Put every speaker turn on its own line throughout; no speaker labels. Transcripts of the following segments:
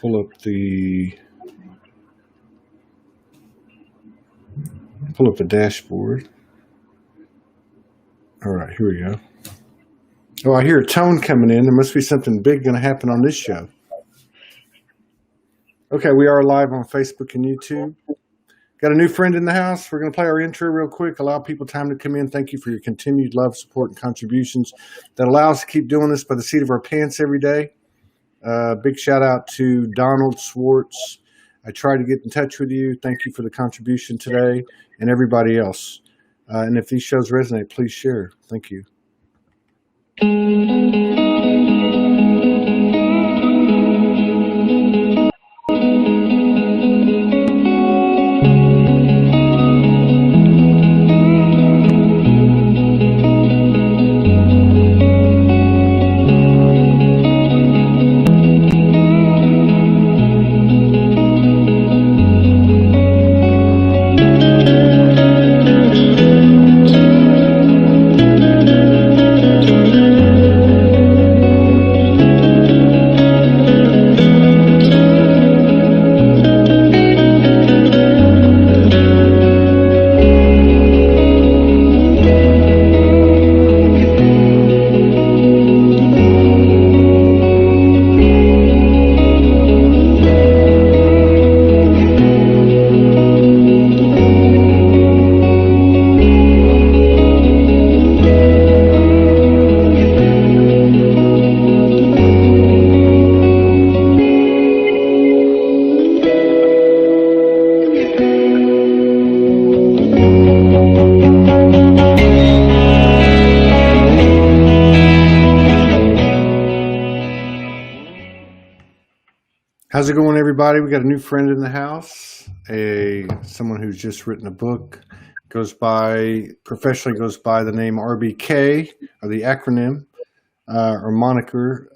pull up the dashboard. All right, here we go. Oh, I hear a tone coming in. There must be something big going to happen on this show. Okay, we are live on Facebook and YouTube. Got a new friend in the house. We're going to play our intro real quick, allow people time to come in. Thank you for your continued love, support, and contributions that allow us to keep doing this by the seat of our pants every day. Big shout out to Donald Swartz. I tried to get in touch with you. Thank you for the contribution today, and everybody else. And if these shows resonate, please share. Thank you. How's it going, everybody? We got a new friend in the house, someone who's just written a book, professionally goes by the name RBK, or the acronym, or moniker,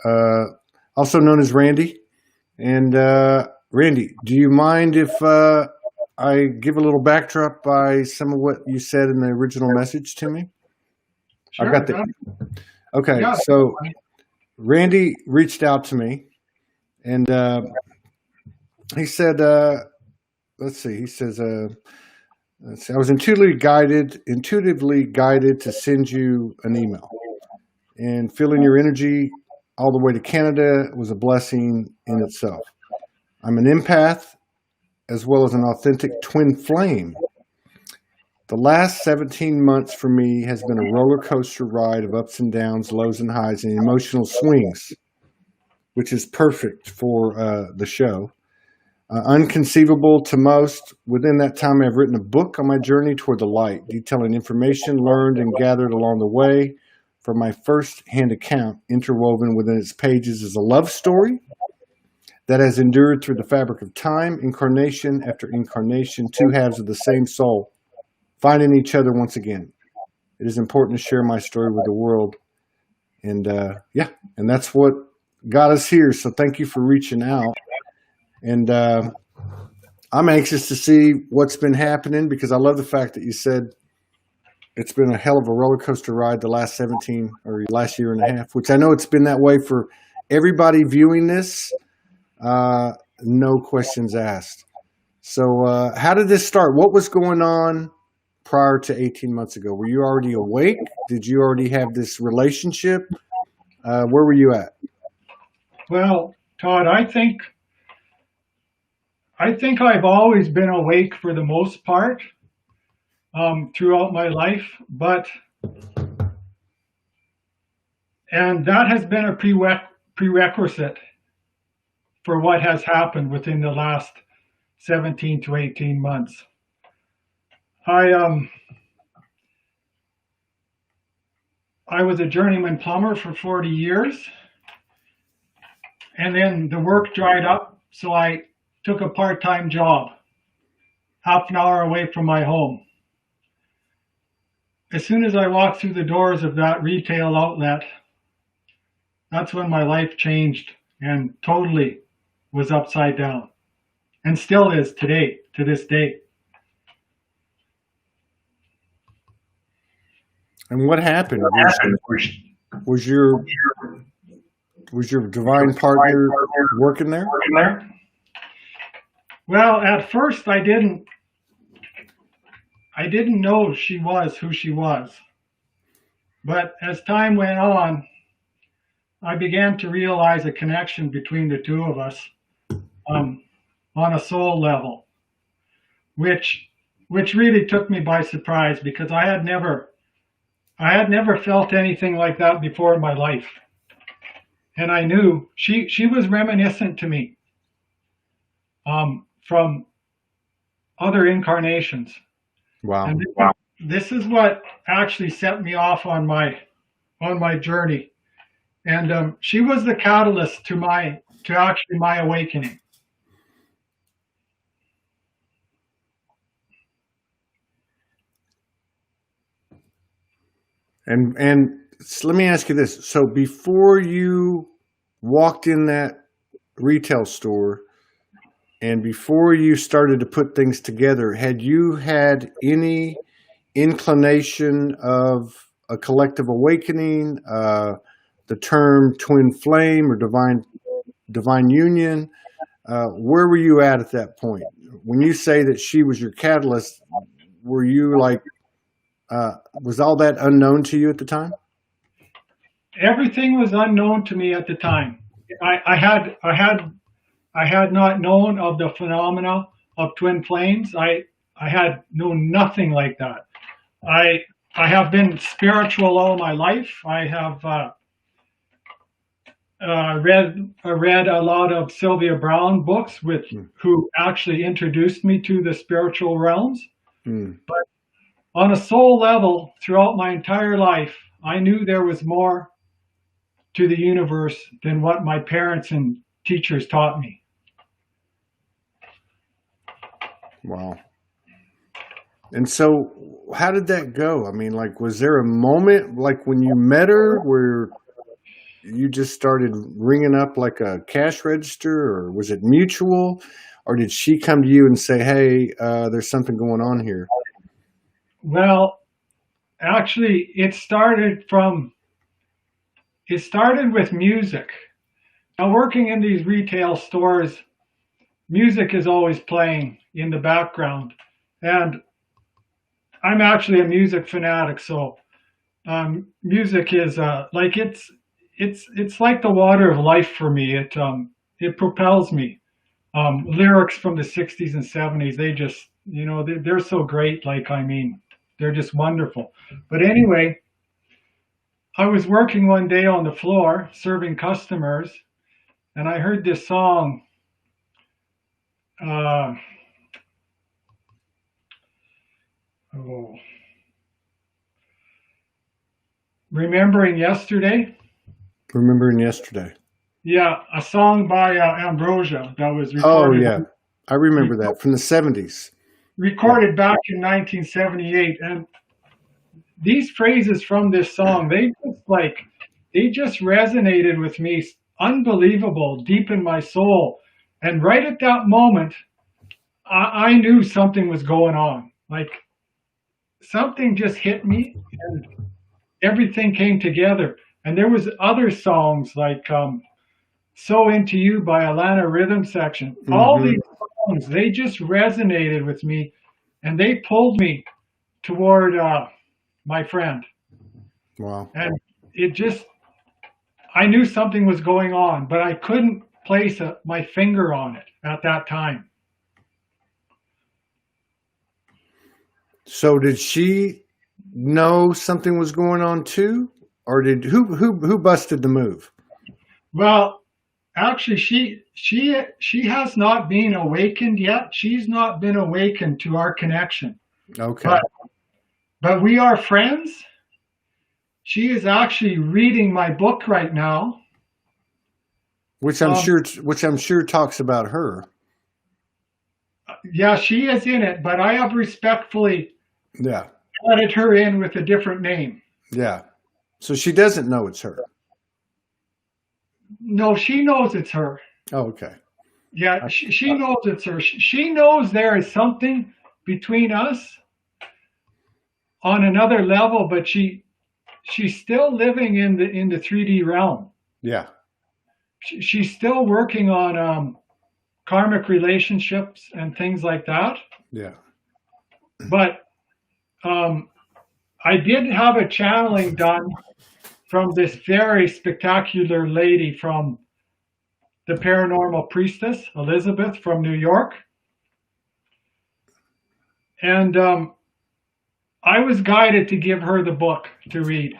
also known as Randy. And Randy, do you mind if I give a little backdrop by some of what you said in the original message to me?
Sure.
I've got the. Okay, so Randy reached out to me, and he said, let's see, he says, I was intuitively guided to send you an email, and feeling your energy all the way to Canada was a blessing in itself. I'm an empath as well as an authentic twin flame. The last 17 months for me has been a roller coaster ride of ups and downs, lows and highs, and emotional swings, which is perfect for the show. Unconceivable to most. Within that time, I've written a book on my journey toward the light, detailing information learned and gathered along the way. From my first-hand account, interwoven within its pages is a love story that has endured through the fabric of time, incarnation after incarnation, two halves of the same soul, finding each other once again. It is important to share my story with the world. And and that's what got us here. So thank you for reaching out. And I'm anxious to see what's been happening, because I love the fact that you said it's been a hell of a roller coaster ride the last last year and a half, which I know it's been that way for everybody viewing this. No questions asked. So how did this start? What was going on prior to 18 months ago? Were you already awake? Did you already have this relationship? Where were you at?
Well, Todd, I think I've always been awake for the most part throughout my life, and that has been a prerequisite for what has happened within the last 17 to 18 months. I was a journeyman plumber for 40 years, and then the work dried up, so I took a part-time job, half an hour away from my home. As soon as I walked through the doors of that retail outlet, that's when my life changed and totally was upside down, and still is today, to this day.
And what happened? Was your Was your divine partner working there?
Well, at first I didn't know she was who she was. But as time went on, I began to realize a connection between the two of us on a soul level, which really took me by surprise because I had never felt anything like that before in my life. And I knew she was reminiscent to me from other incarnations.
Wow.
And this is what actually set me off on my journey. And she was the catalyst to my awakening.
And so let me ask you this. So before you walked in that retail store and before you started to put things together, had you had any inclination of a collective awakening, the term twin flame or divine union? Where were you at that point? When you say that she was your catalyst, were you like, was all that unknown to you at the time?
Everything was unknown to me at the time. I had not known of the phenomena of twin flames. I had known nothing like that. I have been spiritual all my life. I have read a lot of Sylvia Brown books, who actually introduced me to the spiritual realms. But on a soul level, throughout my entire life, I knew there was more to the universe than what my parents and teachers taught me.
Wow. And so how did that go? I mean, like, was there a moment like when you met her where you just started ringing up like a cash register, or was it mutual, or did she come to you and say, hey, there's something going on here?
Well, actually, it started with music. Now, working in these retail stores, music is always playing in the background. And I'm actually a music fanatic, so music is like it's like the water of life for me. It propels me. Lyrics from the 60s and 70s, they just, they're so great. Like, I mean, they're just wonderful. But anyway, I was working one day on the floor serving customers, and I heard this song. Remembering Yesterday?
Remembering Yesterday.
Yeah, a song by Ambrosia that was recorded.
Oh, yeah. I remember that from the 70s.
Recorded back in 1978. And these phrases from this song, they just resonated with me. Unbelievable, deep in my soul. And right at that moment, I knew something was going on. Like, something just hit me and everything came together. And there was other songs like So Into You by Alana Rhythm Section. Mm-hmm. All these songs, they just resonated with me and they pulled me toward my friend.
Wow.
And I knew something was going on, but I couldn't place my finger on it at that time.
So did she know something was going on too, or did who busted the move?
Well, actually, she has not been awakened yet. She's not been awakened to our connection.
Okay.
But we are friends. She is actually reading my book right now,
which I'm sure talks about her.
Yeah, she is in it, but I have respectfully added her in with a different name.
Yeah. So she doesn't know it's her.
No, she knows it's her.
Oh, okay.
Yeah, she knows it's her. She knows there is something between us on another level, but she's still living in the 3D realm.
Yeah.
she's still working on karmic relationships and things like that.
Yeah.
But I did have a channeling done from this very spectacular lady from the paranormal priestess, Elizabeth from New York. And I was guided to give her the book to read.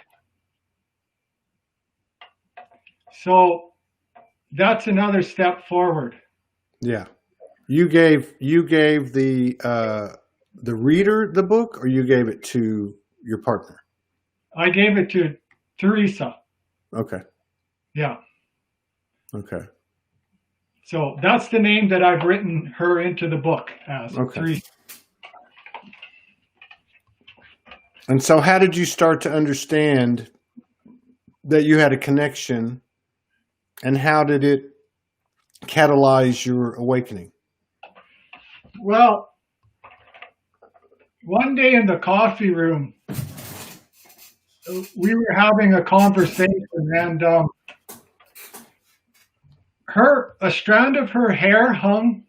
So that's another step forward.
Yeah. You gave the reader the book, or you gave it to your partner?
I gave it to Teresa.
Okay.
Yeah.
Okay.
So that's the name that I've written her into the book as.
Okay.
Teresa.
And so how did you start to understand that you had a connection, and how did it catalyze your awakening?
Well, one day in the coffee room, we were having a conversation, and a strand of her hair hung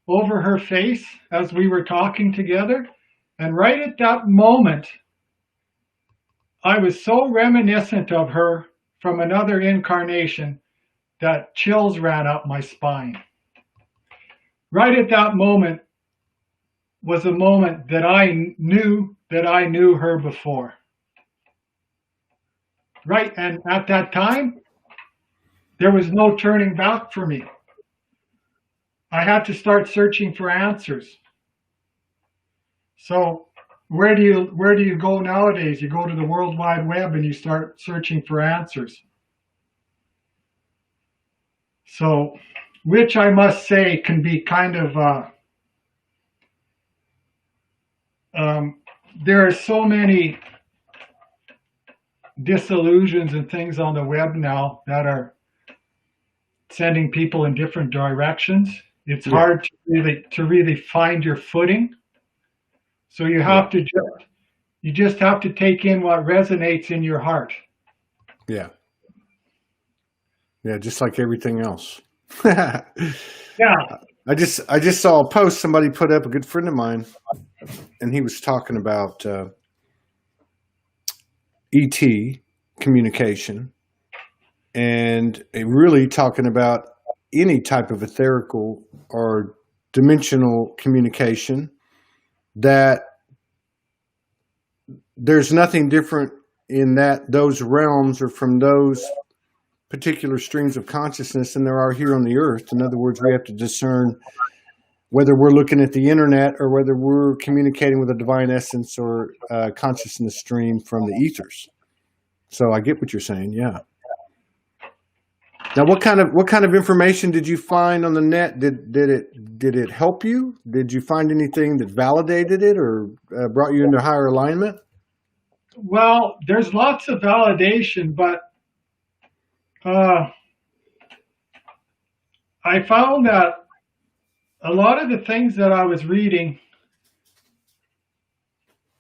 over her face as we were talking together. And right at that moment, I was so reminiscent of her from another incarnation that chills ran up my spine. Right at that moment was a moment that I knew her before. Right, and at that time, there was no turning back for me. I had to start searching for answers. So where do you go nowadays? You go to the World Wide Web and you start searching for answers. So, which I must say can be kind of there are so many disillusions and things on the web now that are sending people in different directions. It's hard to really find your footing. So you have to just have to take in what resonates in your heart.
Yeah. Yeah, just like everything else.
Yeah.
I just saw a post somebody put up, a good friend of mine, and he was talking about ET communication, and really talking about any type of etherical or dimensional communication, that there's nothing different in those realms or from those particular streams of consciousness than there are here on the earth. In other words, we have to discern whether we're looking at the internet or whether we're communicating with a divine essence or a consciousness stream from the ethers. So I get what you're saying. Yeah. Now, what kind of information did you find on the net? Did it help you? Did you find anything that validated it or brought you into higher alignment?
Well, there's lots of validation, but I found that a lot of the things that I was reading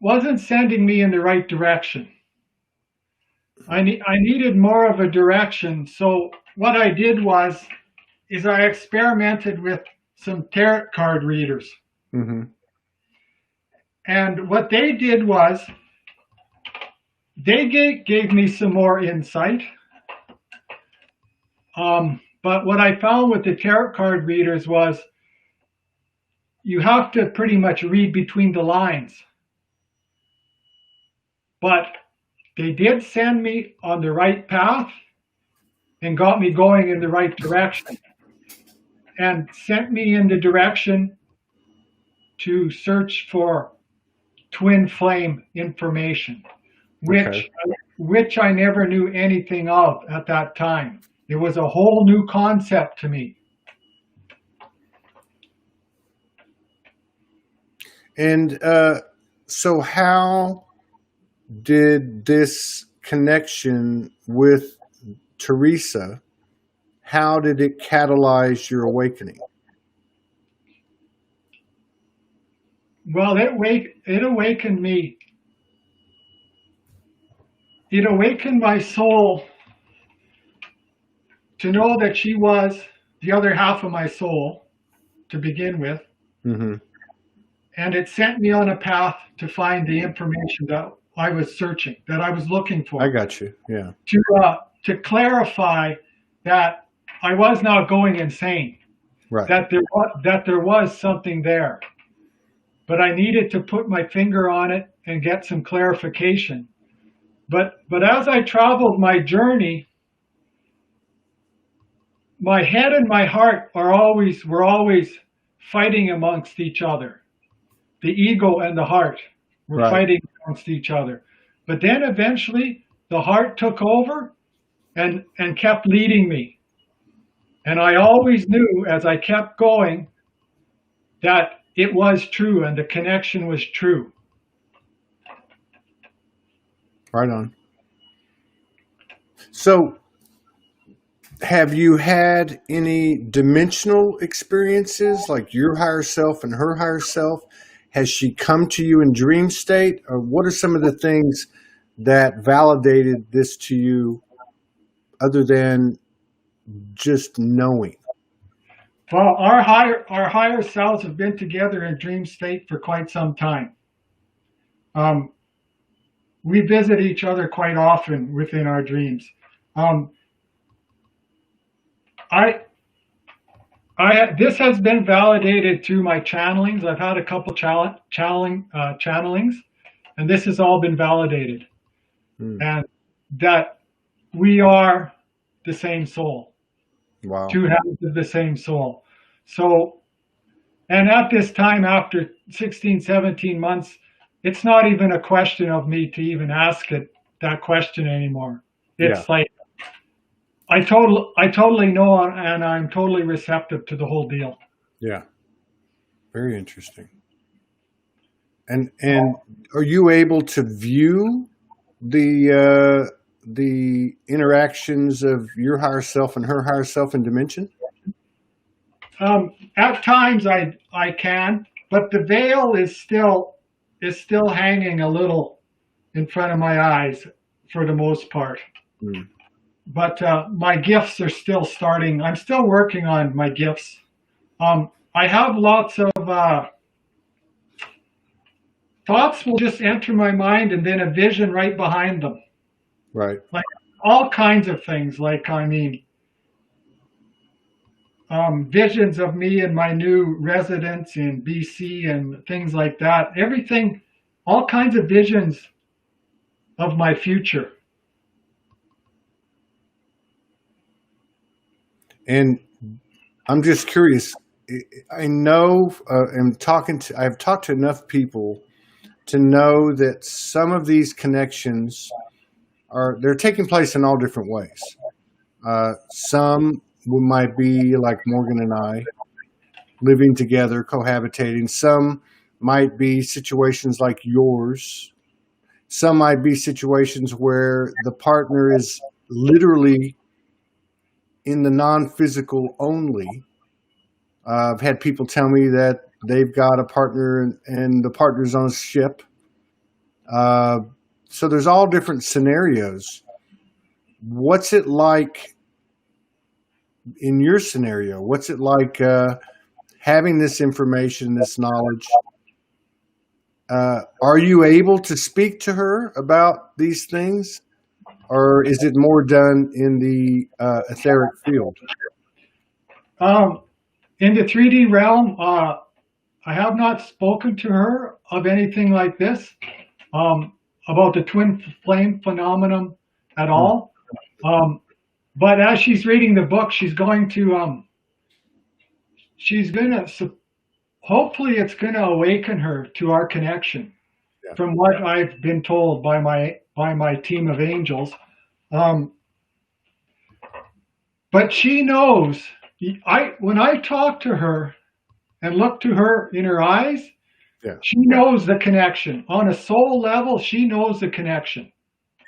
wasn't sending me in the right direction. I needed more of a direction. So what I did is I experimented with some tarot card readers.
Mm-hmm.
And what they did was they gave me some more insight. But what I found with the tarot card readers was you have to pretty much read between the lines. But they did send me on the right path and got me going in the right direction and sent me in the direction to search for twin flame information, which I never knew anything of at that time. It was a whole new concept to me.
And so how did this connection with Teresa, how did it catalyze your awakening?
Well, it awakened me. It awakened my soul to know that she was the other half of my soul to begin with.
Mm-hmm.
And it sent me on a path to find the information that I was searching, that I was looking for.
I got you. Yeah.
To clarify that I was not going insane,
Right.
that there was something there, but I needed to put my finger on it and get some clarification. But as I traveled my journey, my head and my heart were always fighting amongst each other. The ego and the heart were
Right.
fighting amongst each other. But then eventually the heart took over and kept leading me. And I always knew as I kept going that it was true and the connection was true.
Right on. So, have you had any dimensional experiences, like your higher self and her higher self? Has she come to you in dream state? Or what are some of the things that validated this to you other than just knowing?
Well, our higher selves have been together in dream state for quite some time. We visit each other quite often within our dreams. This has been validated through my channelings. I've had a couple channelings, and this has all been validated, and that we are the same soul.
Wow.
Two halves of the same soul. So, and at this time, after 16, 17 months, it's not even a question of me to even ask it that question anymore. It's like I totally know, and I'm totally receptive to the whole deal.
Yeah. Very interesting. And are you able to view the interactions of your higher self and her higher self in dimension?
At times I can, but the veil is still hanging a little in front of my eyes for the most part. But my gifts are still starting. I'm still working on my gifts. I have lots of thoughts will just enter my mind and then a vision right behind them.
Right.
Like all kinds of things. Visions of me and my new residence in BC and things like that. Everything, all kinds of visions of my future.
And I'm just curious. I know, I've talked to enough people to know that some of these connections they're taking place in all different ways. Some might be like Morgan and I, living together, cohabitating. Some might be situations like yours. Some might be situations where the partner is literally in the non-physical only. I've had people tell me that they've got a partner and the partner's on a ship. So there's all different scenarios. What's it like in your scenario? What's it like having this information, this knowledge? Are you able to speak to her about these things? Or is it more done in the etheric field?
In the 3D realm, I have not spoken to her of anything like this, about the twin flame phenomenon at all. But as she's reading the book, hopefully it's going to awaken her to our connection. Yeah. From what I've been told by my team of angels. But she knows, when I talk to her and look to her in her eyes, yeah. She knows the connection. On a soul level, she knows the connection.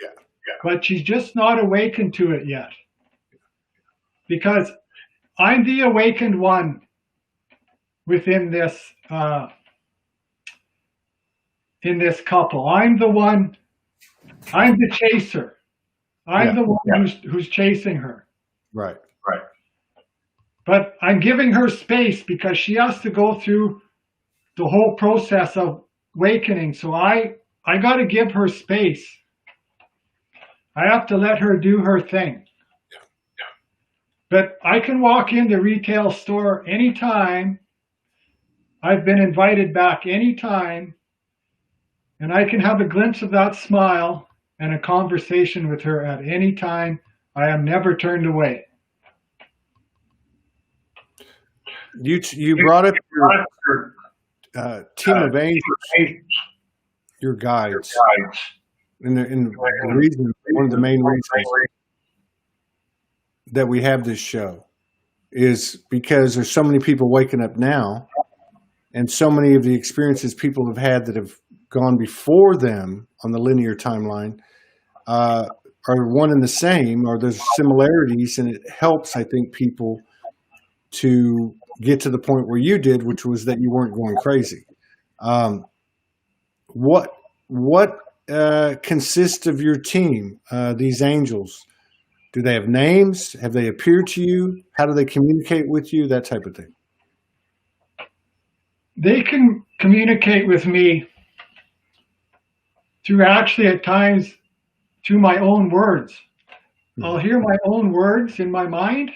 Yeah. Yeah. But she's just not awakened to it yet. Because I'm the awakened one within this in this couple. I'm the chaser. I'm the one who's chasing her.
Right.
Right. But I'm giving her space because she has to go through the whole process of awakening. So I got to give her space. I have to let her do her thing. But I can walk in the retail store anytime. I've been invited back anytime, and I can have a glimpse of that smile and a conversation with her at any time. I am never turned away.
You brought up your team of angels, your guides, and the reason, one of the main reasons that we have this show is because there's so many people waking up now, and so many of the experiences people have had that have gone before them on the linear timeline are one and the same, or there's similarities, and it helps, I think, people to get to the point where you did, which was that you weren't going crazy. What consists of your team, these angels? Do they have names? Have they appeared to you? How do they communicate with you? That type of thing.
They can communicate with me through, actually at times, through my own words. I'll hear my own words in my mind,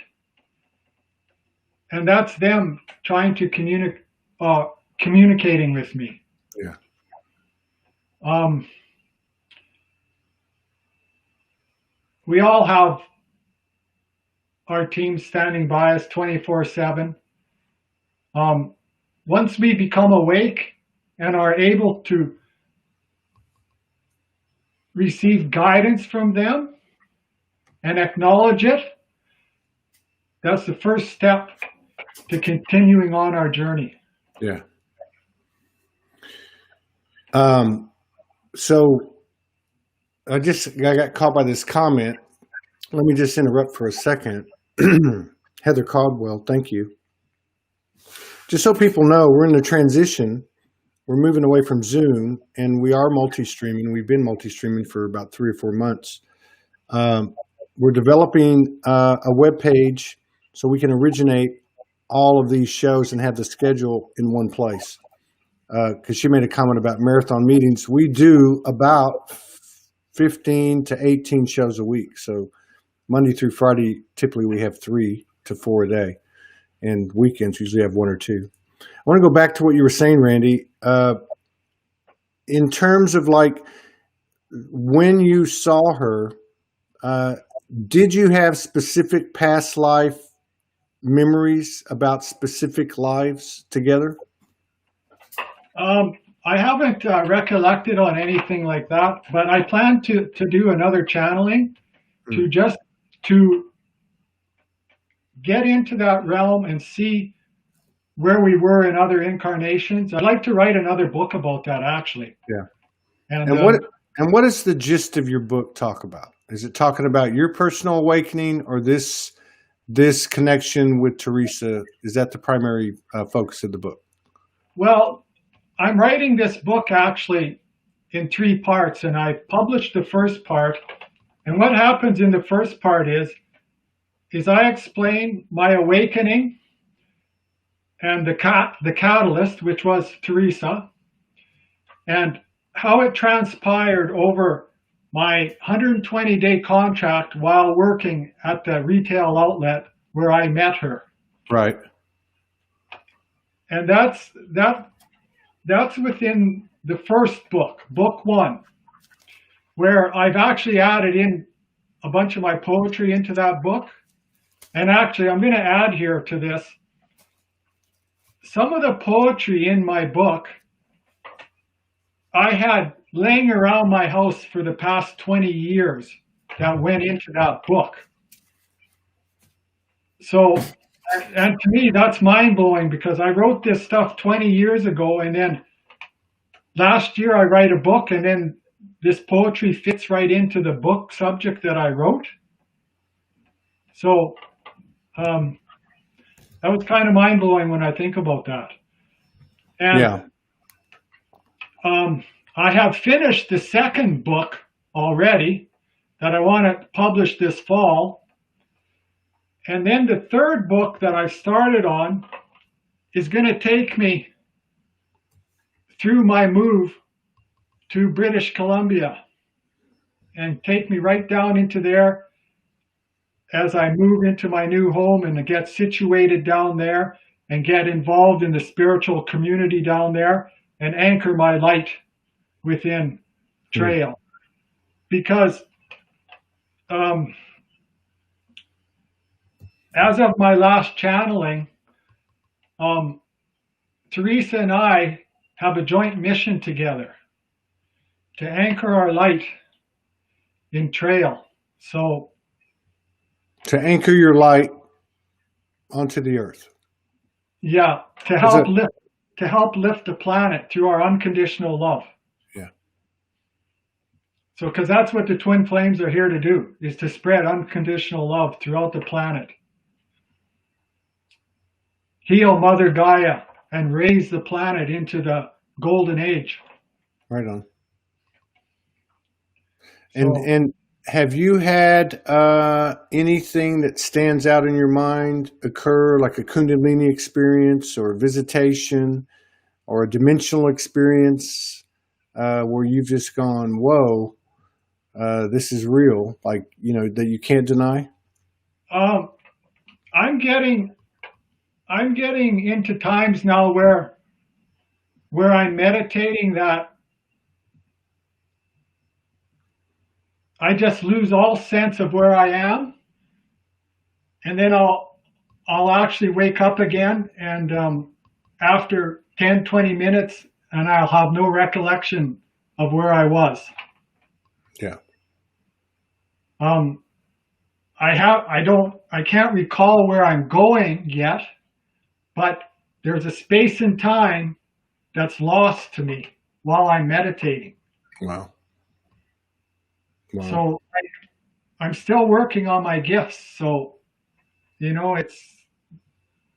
and that's them trying to communicating with me.
Yeah.
We all have our team standing by us 24/7. Once we become awake and are able to receive guidance from them and acknowledge it, that's the first step to continuing on our journey.
Yeah. So I got caught by this comment. Let me just interrupt for a second. Heather Caldwell, thank you. Just so people know, we're in the transition. We're moving away from Zoom, and we are multi-streaming. We've been multi-streaming for about 3 or 4 months. We're developing a web page so we can originate all of these shows and have the schedule in one place. Because she made a comment about marathon meetings. We do about 15 to 18 shows a week. So Monday through Friday, typically we have 3 to 4 a day. And weekends usually have 1 or 2. I want to go back to what you were saying, Randy. In terms of like when you saw her, did you have specific past life memories about specific lives together?
I haven't recollected on anything like that, but I plan to do another channeling to get into that realm and see where we were in other incarnations. I'd like to write another book about that, actually.
Yeah.
And
what is the gist of your book talk about? Is it talking about your personal awakening, or this connection with Teresa? Is that the primary focus of the book?
Well, I'm writing this book actually in 3 parts, and I published the first part. And what happens in the first part is I explain my awakening and the catalyst, which was Teresa, and how it transpired over my 120-day contract while working at the retail outlet where I met her.
Right.
And that's within the first book, book 1, where I've actually added in a bunch of my poetry into that book. And actually, I'm going to add here to this, some of the poetry in my book I had laying around my house for the past 20 years that went into that book. So, and to me, that's mind-blowing, because I wrote this stuff 20 years ago, and then last year I write a book, and then this poetry fits right into the book subject that I wrote. So that was kind of mind-blowing when I think about that. And
yeah.
I have finished the second book already that I want to publish this fall. And then the third book that I started on is going to take me through my move to British Columbia and take me right down into there as I move into my new home and get situated down there and get involved in the spiritual community down there and anchor my light within Trail. Because as of my last channeling, Teresa and I have a joint mission together to anchor our light in Trail. So
To anchor your light onto the earth.
yeah, to help lift the planet through our unconditional love.
Yeah.
So because that's what the twin flames are here to do, is to spread unconditional love throughout the planet. Heal Mother Gaia and raise the planet into the golden age.
Right on.
So,
And have you had anything that stands out in your mind occur, like a Kundalini experience or a visitation or a dimensional experience where you've just gone, whoa, this is real, like, that you can't deny?
I'm getting into times now where I'm meditating that I just lose all sense of where I am, and then I'll actually wake up again, and after 10, 20 minutes, and I'll have no recollection of where I was.
Yeah.
I can't recall where I'm going yet, but there's a space and time that's lost to me while I'm meditating.
Wow.
So I'm still working on my gifts. So, it's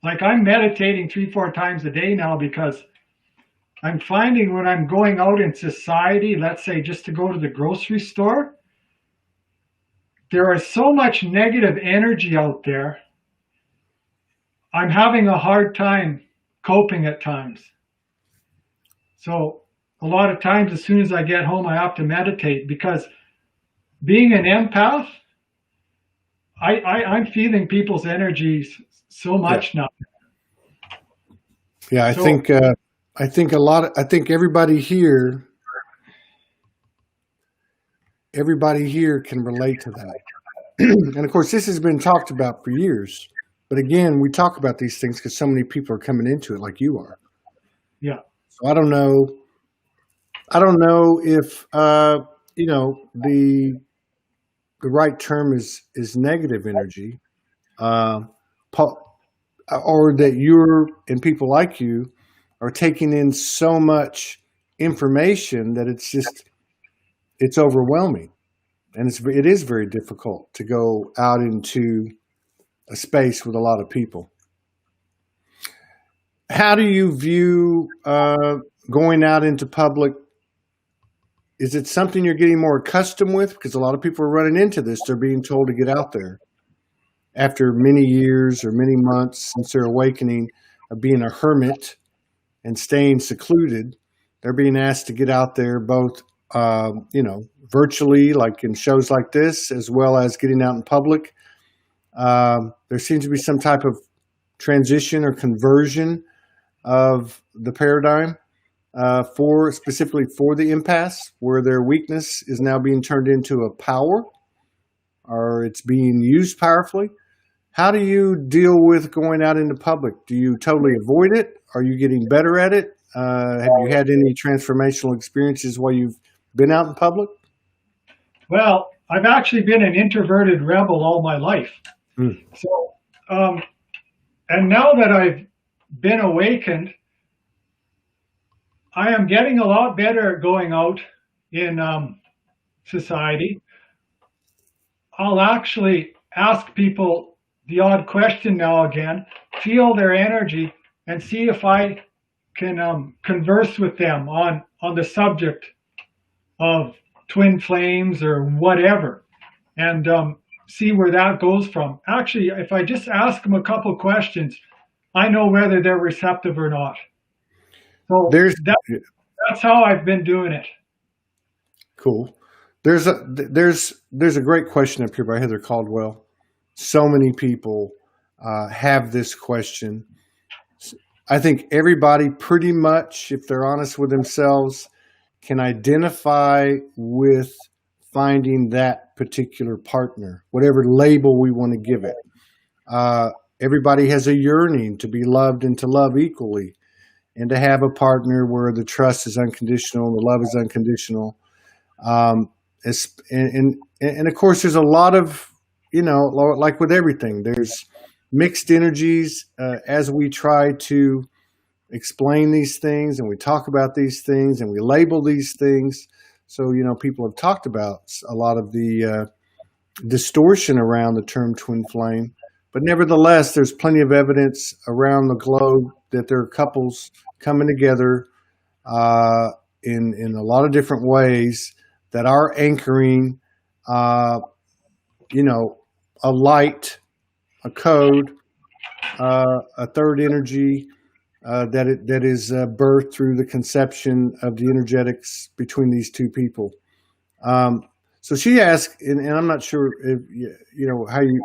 like I'm meditating 3-4 times a day now, because I'm finding when I'm going out in society, let's say just to go to the grocery store, there is so much negative energy out there. I'm having a hard time coping at times. So a lot of times, as soon as I get home, I have to meditate, because being an empath, I'm feeling people's energies so much now.
Yeah, I think everybody here can relate to that. And of course, this has been talked about for years. But again, we talk about these things because so many people are coming into it, like you are.
Yeah.
So I don't know if the right term is negative energy, or that you're and people like you are taking in so much information that it's overwhelming, and it is very difficult to go out into a space with a lot of people. How do you view going out into public? Is it something you're getting more accustomed with? Because a lot of people are running into this. They're being told to get out there after many years or many months since their awakening of being a hermit and staying secluded. They're being asked to get out there both, virtually, like in shows like this, as well as getting out in public. There seems to be some type of transition or conversion of the paradigm. Specifically for the empaths, where their weakness is now being turned into a power, or it's being used powerfully. How do you deal with going out into public? Do you totally avoid it? Are you getting better at it? Have you had any transformational experiences while you've been out in public?
Well, I've actually been an introverted rebel all my life. So, and now that I've been awakened, I am getting a lot better at going out in society. I'll actually ask people the odd question now again, feel their energy, and see if I can converse with them on the subject of twin flames or whatever. And see where that goes from. Actually, if I just ask them a couple questions, I know whether they're receptive or not. So
There's
that's how I've been doing it.
cool. There's a great question up here by Heather Caldwell. So many people have this question. I think everybody pretty much, if they're honest with themselves, can identify with finding that particular partner, whatever label we want to give it. Everybody has a yearning to be loved and to love equally, and to have a partner where the trust is unconditional and the love is unconditional. And of course, there's a lot of, like with everything, there's mixed energies as we try to explain these things and we talk about these things and we label these things. So, people have talked about a lot of the distortion around the term twin flame, but nevertheless, there's plenty of evidence around the globe that there are couples coming together in a lot of different ways that are anchoring, a light, a code, a third energy that is birthed through the conception of the energetics between these two people. So she asked, and I'm not sure if how you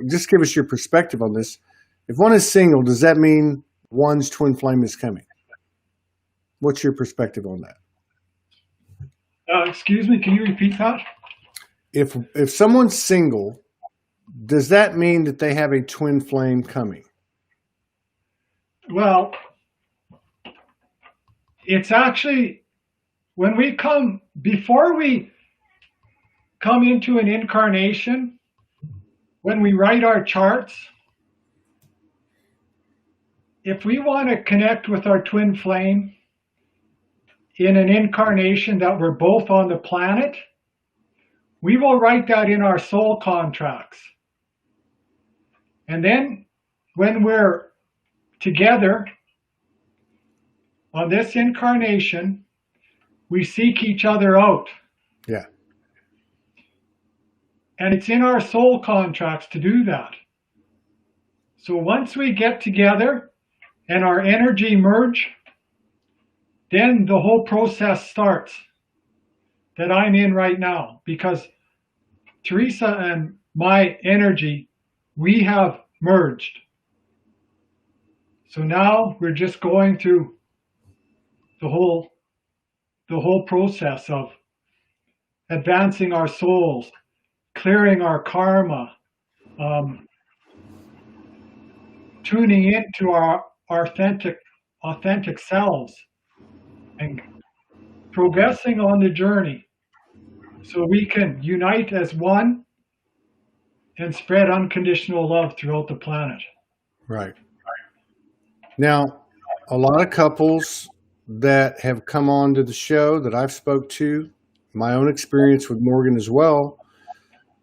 just give us your perspective on this. If one is single, does that mean one's twin flame is coming? What's your perspective on that?
Excuse me, can you repeat that?
If someone's single, does that mean that they have a twin flame coming?
Well, it's actually before we come into an incarnation, when we write our charts, if we want to connect with our twin flame in an incarnation that we're both on the planet, we will write that in our soul contracts. And then when we're together on this incarnation, we seek each other out.
Yeah.
And it's in our soul contracts to do that. So once we get together and our energy merge, then the whole process starts that I'm in right now, because Teresa and my energy, we have merged. So now we're just going through the whole process of advancing our souls, clearing our karma, tuning into our authentic selves, and progressing on the journey so we can unite as one and spread unconditional love throughout the planet.
Right. Now, a lot of couples that have come on to the show that I've spoke to, my own experience with Morgan as well,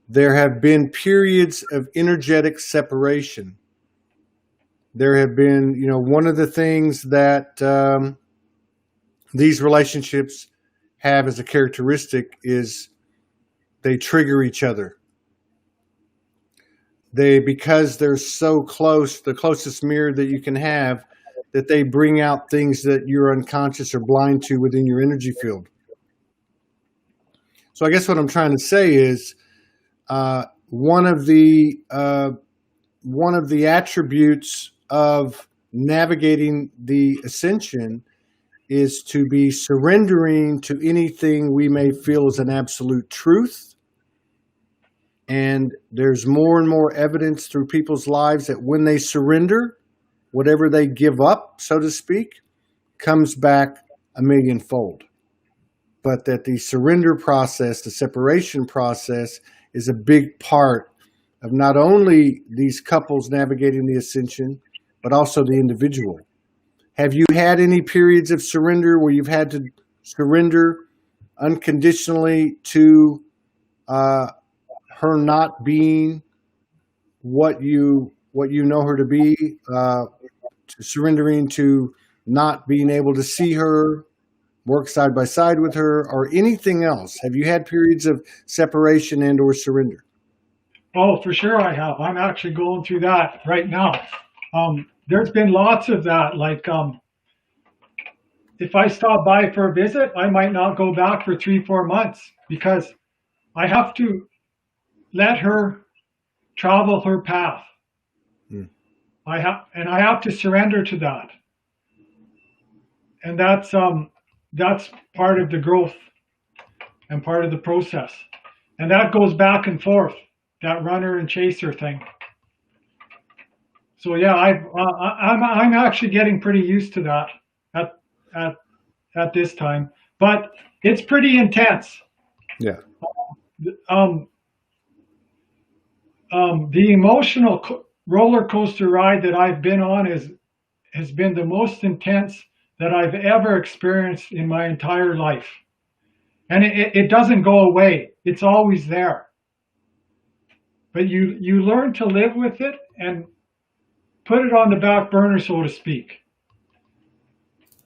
there have been periods of energetic separation. There have been, one of the things that these relationships have as a characteristic is they trigger each other. Because they're so close, the closest mirror that you can have, that they bring out things that you're unconscious or blind to within your energy field. So I guess what I'm trying to say is one of the attributes of navigating the ascension is to be surrendering to anything we may feel is an absolute truth. And there's more and more evidence through people's lives that when they surrender, whatever they give up, so to speak, comes back a millionfold. But that the surrender process, the separation process, is a big part of not only these couples navigating the ascension, but also the individual. Have you had any periods of surrender where you've had to surrender unconditionally to her not being what you know her to be, surrendering to not being able to see her, work side by side with her, or anything else? Have you had periods of separation and or surrender?
Oh, for sure I have. I'm actually going through that right now. There's been lots of that. Like, if I stop by for a visit, I might not go back for 3, 4 months because I have to let her travel her path.
Mm.
I have to surrender to that. And that's part of the growth and part of the process. And that goes back and forth, that runner and chaser thing. So yeah, I'm actually getting pretty used to that at at at this time, but it's pretty intense.
Yeah.
Um, the emotional roller coaster ride that I've been on has been the most intense that I've ever experienced in my entire life, and it doesn't go away. It's always there, but you learn to live with it and put it on the back burner, so to speak,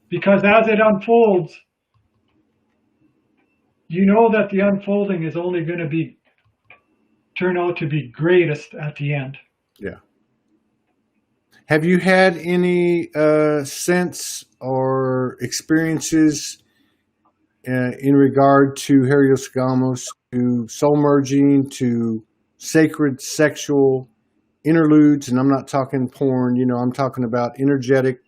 because as it unfolds, you know that the unfolding is only going to be turn out to be greatest at the end.
Yeah. Have you had any sense or experiences in regard to Heliosgamos, to soul merging, to sacred sexual interludes? And I'm not talking porn, I'm talking about energetic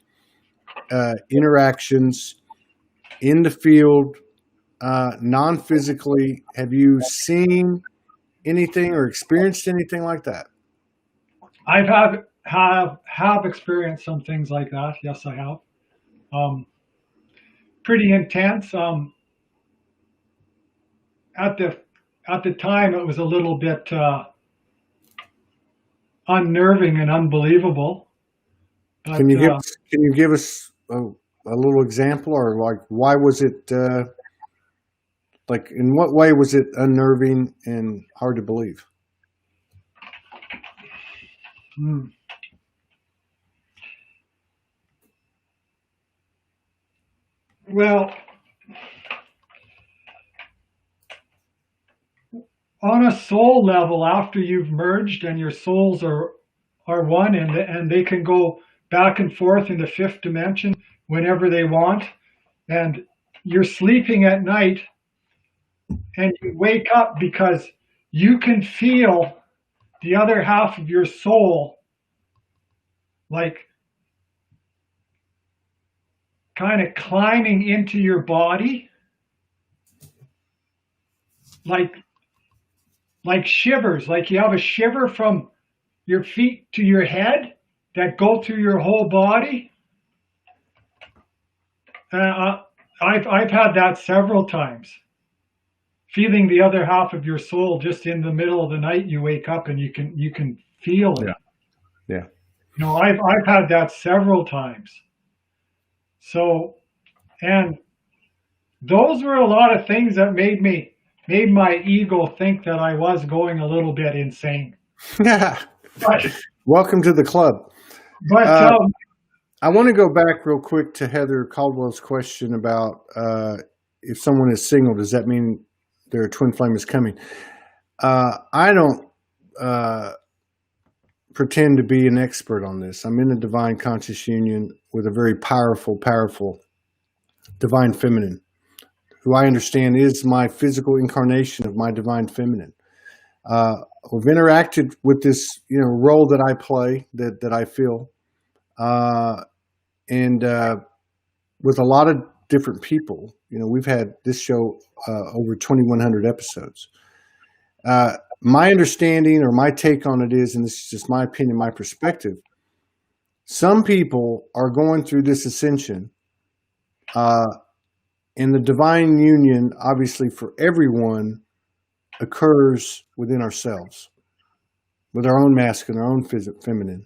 interactions in the field, non-physically. Have you seen anything or experienced anything like that?
I've have experienced some things like that. Yes, I have. Pretty intense. At the time, it was a little bit unnerving and unbelievable. But,
Can you give us a little example, or like why was it like in what way was it unnerving and hard to believe?
Well, on a soul level, after you've merged and your souls are one, and they can go back and forth in the fifth dimension whenever they want, and you're sleeping at night and you wake up because you can feel the other half of your soul like kind of climbing into your body, like shivers, like you have a shiver from your feet to your head that go through your whole body. I've had that several times. Feeling the other half of your soul just in the middle of the night, you wake up and you can feel it.
Yeah.
I've had that several times. So, and those were a lot of things that made my ego think that I was going a little bit insane. But,
welcome to the club.
But
I want to go back real quick to Heather Caldwell's question about if someone is single, does that mean their twin flame is coming? I don't pretend to be an expert on this. I'm in a divine conscious union with a very powerful, powerful divine feminine, who I understand is my physical incarnation of my divine feminine. We've interacted with this, role that I play, that I feel, and with a lot of different people. We've had this show over 2,100 episodes. My understanding or my take on it is, and this is just my opinion, my perspective, some people are going through this ascension, and the divine union, obviously for everyone, occurs within ourselves, with our own masculine, our own feminine.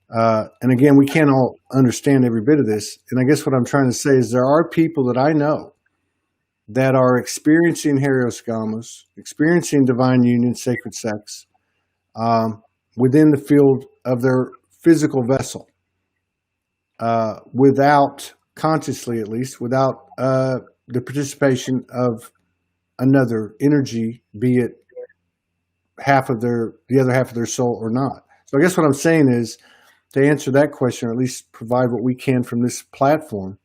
And again, we can't all understand every bit of this. And I guess what I'm trying to say is there are people that I know that are experiencing Heliosgamos, experiencing divine union, sacred sex, within the field of their physical vessel, without, consciously at least, without the participation of another energy, be it the other half of their soul or not. So I guess what I'm saying is, to answer that question, or at least provide what we can from this platform,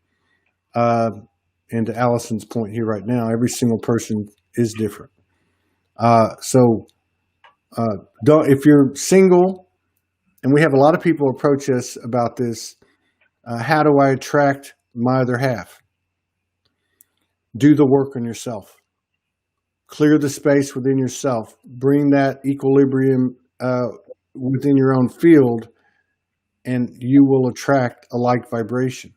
and to Allison's point here right now, every single person is different. If you're single, and we have a lot of people approach us about this, how do I attract my other half? Do the work on yourself. Clear the space within yourself. Bring that equilibrium within your own field, and you will attract a like vibration.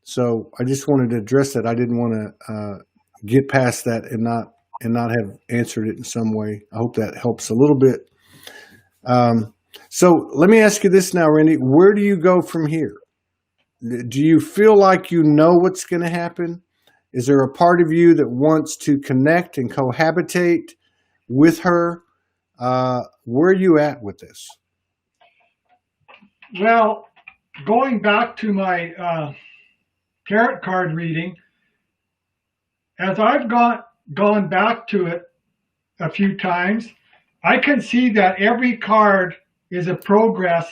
So I just wanted to address that. I didn't want to get past that and not have answered it in some way. I hope that helps a little bit. So let me ask you this now, Randy. Where do you go from here? Do you feel like you know what's going to happen? Is there a part of you that wants to connect and cohabitate with her? Where are you at with this?
Well, going back to my tarot card reading, as I've gone back to it a few times, I can see that every card is a progress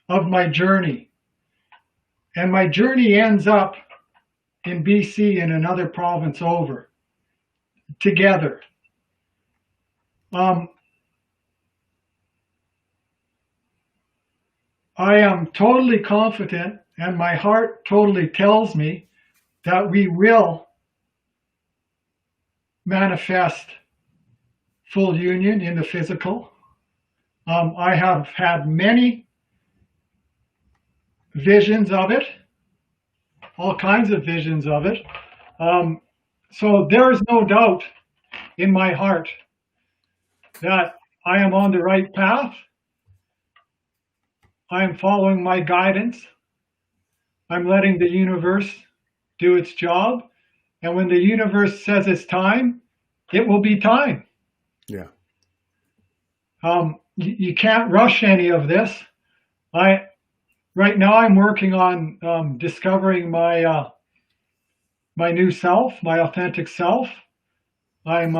of my journey. And my journey ends up in BC, in another province over, together. I am totally confident, and my heart totally tells me that we will manifest full union in the physical. I have had many visions of it, all kinds of visions of it. So there is no doubt in my heart that I am on the right path. I am following my guidance. I'm letting the universe do its job. And when the universe says it's time, it will be time.
Yeah.
You can't rush any of this. Right now I'm working on discovering my my new self, my authentic self. I'm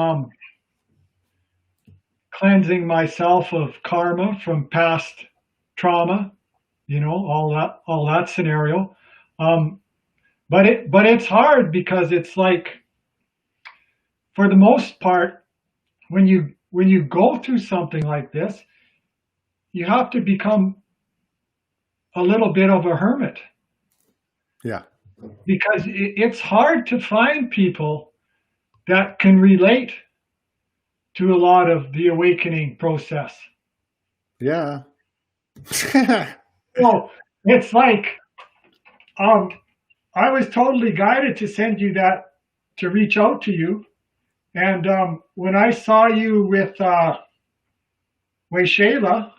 cleansing myself of karma from past trauma, all that scenario. But it's hard, because it's like, for the most part, when you go through something like this, you have to become a little bit of a hermit.
Yeah.
Because it's hard to find people that can relate to a lot of the awakening process.
Yeah.
Well, it's like, I was totally guided to send you that, to reach out to you. And when I saw you with Shayla,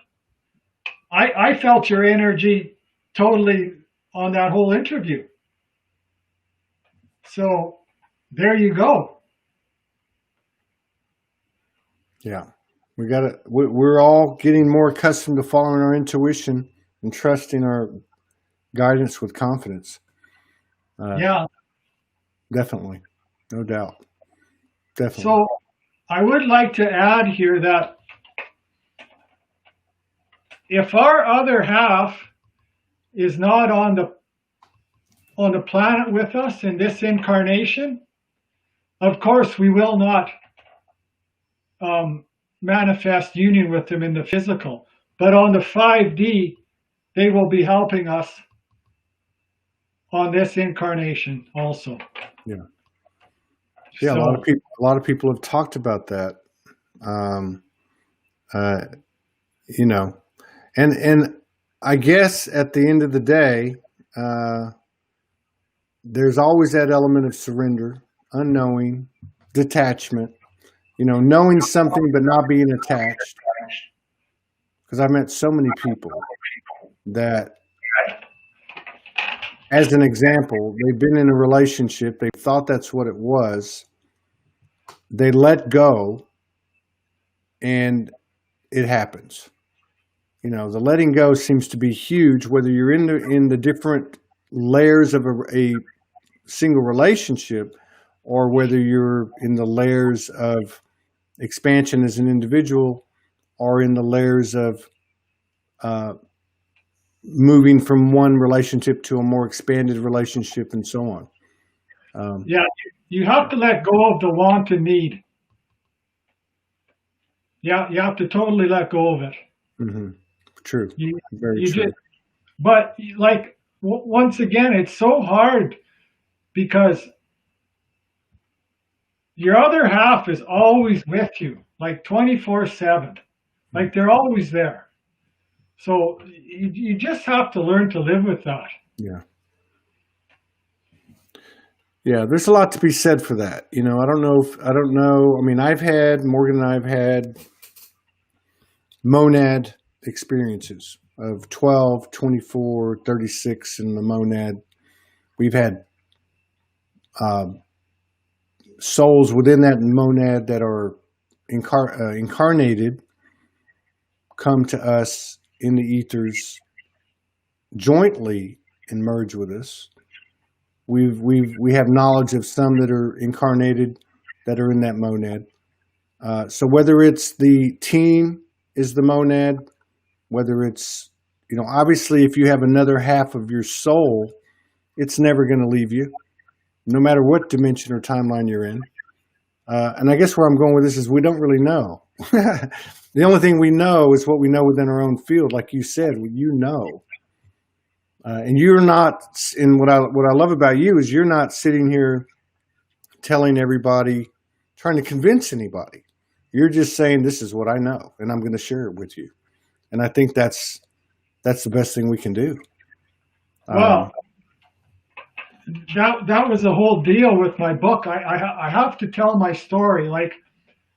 I felt your energy totally on that whole interview. So there you go.
Yeah. We're all getting more accustomed to following our intuition and trusting our guidance with confidence.
Yeah.
Definitely. No doubt. Definitely.
So I would like to add here that if our other half is not on the planet with us in this incarnation, of course we will not manifest union with them in the physical. But on the 5D, they will be helping us on this incarnation also.
Yeah. Yeah, so, a lot of people have talked about that. And I guess at the end of the day, there's always that element of surrender, unknowing, detachment, knowing something but not being attached. Because I've met so many people that, as an example, they've been in a relationship, they thought that's what it was, they let go, and it happens. The letting go seems to be huge, whether you're in the different layers of a single relationship, or whether you're in the layers of expansion as an individual or in the layers of moving from one relationship to a more expanded relationship and so on.
Yeah, you have to let go of the want and need. Yeah, you have to totally let go of it.
Mm-hmm. True.
You,
Very
you
true.
just, but like once again, it's so hard because your other half is always with you, like 24/7. Like they're always there. So you just have to learn to live with that.
Yeah. Yeah, there's a lot to be said for that. I don't know. I mean, Morgan and I've had monad experiences of 12, 24, 36 in the monad. We've had souls within that monad that are incarnated come to us in the ethers jointly and merge with us. We have knowledge of some that are incarnated that are in that monad. So whether it's the team is the monad, whether it's, obviously if you have another half of your soul, it's never going to leave you, no matter what dimension or timeline you're in. And I guess where I'm going with this is we don't really know. The only thing we know is what we know within our own field. Like you said, and you're not, and what I love about you is you're not sitting here telling everybody, trying to convince anybody. You're just saying, this is what I know, and I'm going to share it with you. And I think that's the best thing we can do.
Well, that was the whole deal with my book. I have to tell my story. Like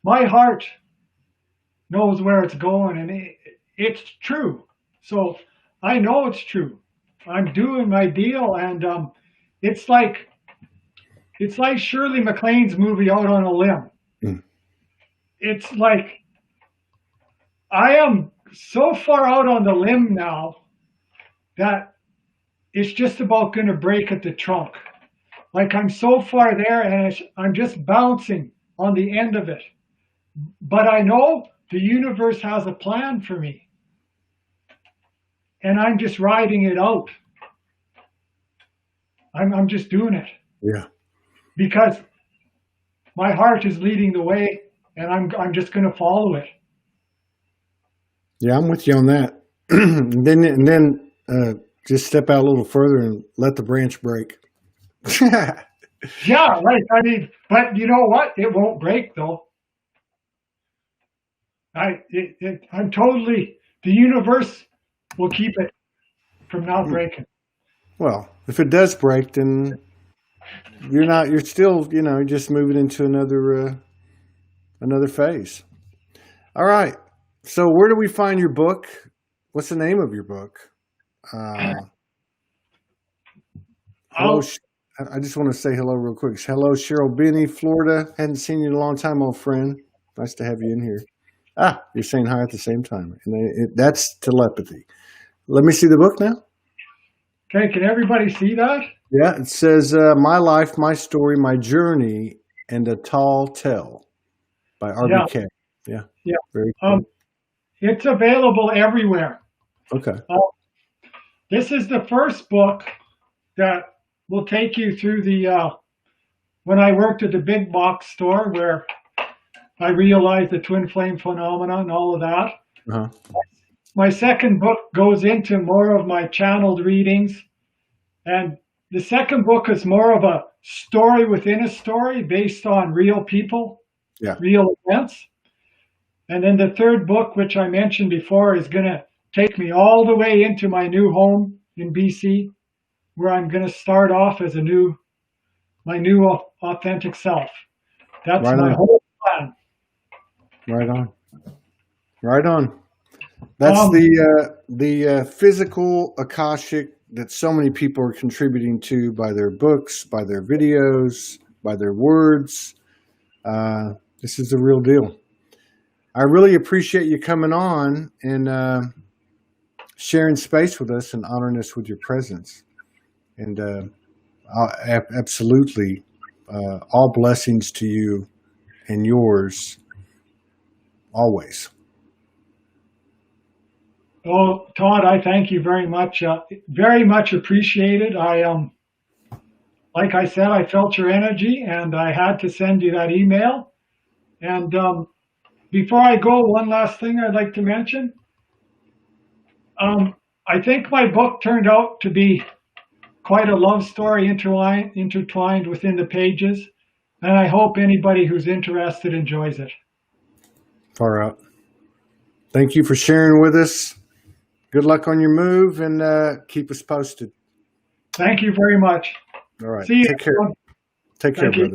my heart knows where it's going, and it's true. So I know it's true. I'm doing my deal, and it's like Shirley MacLaine's movie Out on a Limb.
Mm.
It's like I am so far out on the limb now that it's just about going to break at the trunk. Like I'm so far there, and I'm just bouncing on the end of it. But I know the universe has a plan for me. And I'm just riding it out. I'm just doing it.
Yeah.
Because my heart is leading the way, and I'm just going to follow it.
Yeah, I'm with you on that. and then just step out a little further and let the branch break.
Yeah, right. I mean, but you know what? It won't break though. I'm totally. The universe will keep it from not breaking.
Well, if it does break, then you're still, just moving into another phase. All right. So where do we find your book? What's the name of your book? Hello. I just want to say hello real quick. Hello, Cheryl Benny, Florida. Hadn't seen you in a long time, old friend. Nice to have you in here. You're saying hi at the same time. And that's telepathy. Let me see the book now.
Okay, can everybody see that?
Yeah, it says My Life, My Story, My Journey, and a Tall Tale by RBK. Yeah. Very cool.
It's available everywhere.
Okay.
This is the first book that will take you through when I worked at the big box store where I realized the twin flame phenomena and all of that.
Uh-huh.
My second book goes into more of my channeled readings. And the second book is more of a story within a story based on real people, real events. And then the third book, which I mentioned before, is going to take me all the way into my new home in BC, where I'm going to start off as my new authentic self. That's my whole plan.
Right on. Right on. That's the physical Akashic that so many people are contributing to by their books, by their videos, by their words. This is the real deal. I really appreciate you coming on and sharing space with us and honoring us with your presence. And absolutely, all blessings to you and yours always.
Oh, Todd, I thank you very much. Very much appreciated. Like I said, I felt your energy, and I had to send you that email. And before I go, one last thing I'd like to mention. I think my book turned out to be quite a love story intertwined within the pages, and I hope anybody who's interested enjoys it.
Far out. Thank you for sharing with us. Good luck on your move, and keep us posted.
Thank you very much.
All right.
See you.
Take care. Take care,
Thank you.
brother.